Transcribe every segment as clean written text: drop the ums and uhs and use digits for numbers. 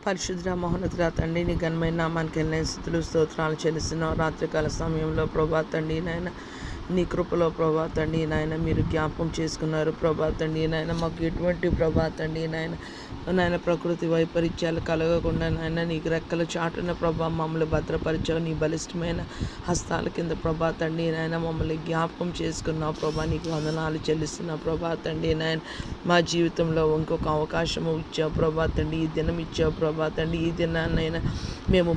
పరిశుద్ధ మహోన్నతుల తండ్రి, నీ ఘనమైన నామానికి వెళ్ళిన స్థుతులు స్తోత్రాలు చెల్లిస్తున్నాం. రాత్రికాల సమయంలో ప్రభా తండ్రి నాయన, నీ కృపలో ప్రభా తండ్రి నాయన మీరు జ్ఞాపకం చేసుకున్నారు. ప్రభా తండ్రి నాయన, మాకు ఎటువంటి ప్రభా తండ్రి నాయన ప్రకృతి వైపరీత్యాలు కలగకుండా నాయన నీకు రెక్కల చాటున ప్రభా మమ్మల్ని భద్రపరిచావు. నీ బలిష్టమైన హస్తాల కింద ప్రభా తండ్రి నాయన మమ్మల్ని జ్ఞాపకం చేసుకున్నావు. ప్రభా నీకు వందనాలు చెల్లిస్తున్నావు. ప్రభా తండ్రి నాయన, మా జీవితంలో ఇంకొక అవకాశము ఇచ్చావు ప్రభా తండ్రి, ఈ దినం ఇచ్చావు ప్రభా తండ్రి. ఈ దినాన్నైనా మేము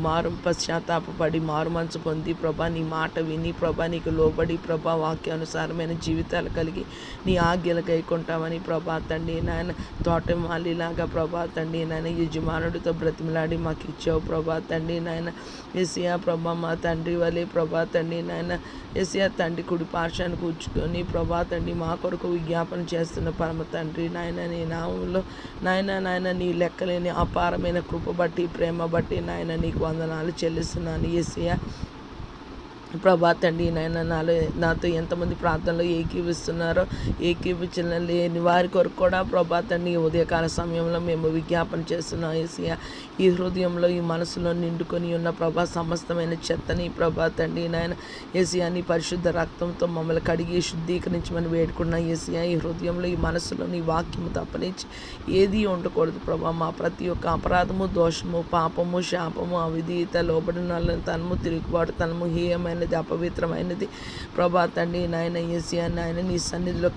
పశ్చాత్తాపడి మారు మనసు పొంది ప్రభా నీ మాట విని ప్రభా నీకు లోబడి ప్రభా వాక్యానుసారమైన జీవితాలు కలిగి నీ ఆజ్ఞలు గైకొంటామని ప్రభా తండ్రి నాయన తోటమాలిలాగా ప్రభా తండ్రి నాయన యజమానుడితో బ్రతిమలాడి మాకు ఇచ్చావు ప్రభా తండ్రి నాయన. యేసయ్యా ప్రభా మా తండ్రి వలె ప్రభా తండ్రి నాయన, యేసయ్యా తండ్రి కుడి పార్శ్వాన్ని కూర్చుకొని ప్రభా తండ్రి మా కొరకు విజ్ఞాపన చేస్తున్న పరమ తండ్రి నాయన, నీ నామంలో నాయన నీ లెక్కలేని అపారమైన కృప బట్టి ప్రేమ బట్టి నాయన నీకు వందనాలు చెల్లిస్తున్నాను. యేసయ్యా ప్రభా తండ్రి నాయన, నాతో ఎంతమంది ప్రార్థనలో ఏకీవిస్తున్నారో, ఏకీవించిన లేని వారి కొరకు కూడా ప్రభా తండ్రి ఉదయకాల సమయంలో మేము విజ్ఞాపన చేస్తున్నాం. యేసయ్యా ఈ హృదయంలో ఈ మనసులో నిండుకొని ఉన్న ప్రభా సమస్తమైన చెత్తని ప్రభా తండ్రి నాయన యేసయ్యా నీ పరిశుద్ధ రక్తంతో మమ్మల్ని కడిగి శుద్ధీకరించమని వేడుకున్నాం. యేసయ్యా ఈ హృదయంలో ఈ మనసులో నీ వాక్యము తప్పనించి ఏది ఉండకూడదు ప్రభా. మా ప్రతి ఒక్క అపరాధము, దోషము, పాపము, శాపము, అవిధీయత, లోబడిన తనము, తిరుగుబాటు తనము, హీయమైనది, అపవిత్రమైనది ప్రభా తండ్రి నాయన యేసయ్యా నాయన నీ సన్నిధిలో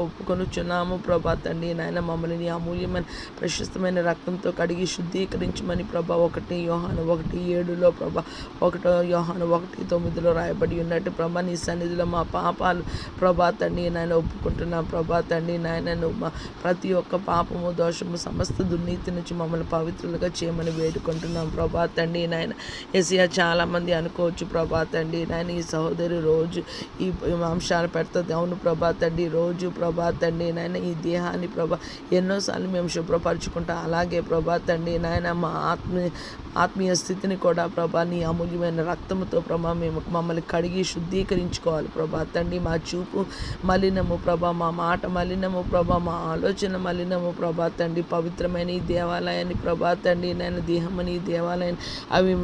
ఒప్పుకొనుచున్నాము ప్రభా తండ్రి నాయన. మమ్మల్ని నీ అమూల్యమైన ప్రశస్తమైన రక్తంతో కడిగి శుద్ధీకరించమని ప్రభా 1 యోహాను 1:7 ప్రభా 1 యోహాను 1:9 రాయబడి ఉన్నట్టు ప్రభా నీ సన్నిధిలో మా పాపాలు ప్రభా తండ్రి నాయన ఒప్పుకుంటున్నాం ప్రభా తండ్రి నాయన. నువ్వు మా ప్రతి ఒక్క పాపము, దోషము, సమస్త దుర్నీతి నుంచి మమ్మల్ని పవిత్రులుగా చేయమని వేడుకుంటున్నాం ప్రభా తండ్రి నాయన. యేసయ్యా చాలామంది అనుకోవచ్చు ప్రభా తండ్రి నాయన ఈ సహోదరి రోజు ఈ అంశాలు పెడుతుంది. అవును ప్రభా తండ్రి, రోజు ప్రభా తండ్రి నాయన ఈ దేహాన్ని ప్రభా ఎన్నోసార్లు మేము శుభ్రపరచుకుంటాం. అలాగే ప్రభా తండ్రి నాయన మా ఆత్మీయ స్థితిని కూడా ప్రభా నీ అమూల్యమైన రక్తంతో ప్రభా మేము మమ్మల్ని కడిగి శుద్ధీకరించుకోవాలి ప్రభా తండ్రి. మా చూపు మలినము ప్రభా, మా మాట మలినము ప్రభా, మా ఆలోచన మలినము ప్రభా తండ్రి. పవిత్రమైన ఈ దేవాలయాన్ని ప్రభా తండ్రి నాయన దేహమని ఈ దేవాలయాన్ని అవి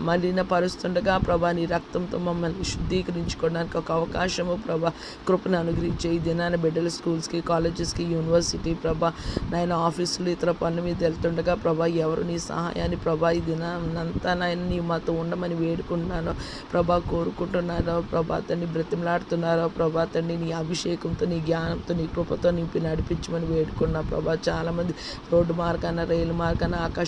మలినపరుస్తుండగా ప్రభా నీ రక్తంతో మమ్మల్ని శుద్ధీకరించుకోవడానికి ఒక అవకాశము ప్రభా కృపను అనుగ్రహించే. ఈ దినాన బిడ్డలు స్కూల్స్కి, కాలేజెస్కి, యూనివర్సిటీ ప్రభా నాయన ఆఫీసులు ఇతర పనుల మీద వెళ్తుండగా ప్రభా ఎవరు నీ సహాయాన్ని ప్రభా ఈ దినంతా నాయన నీ మాతో ఉండమని వేడుకుంటున్నాను ప్రభా, కోరుకుంటున్నారో ప్రభా తండ్రి, బ్రతిమలాడుతున్నారో ప్రభా తండ్రి. నీ అభిషేకంతో, నీ జ్ఞానంతో, నీ కృపతో నింపి నడిపించమని వేడుకున్నా ప్రభా. చాలామంది రోడ్డు మార్గాన, రైలు మార్గాన, ఆకాశ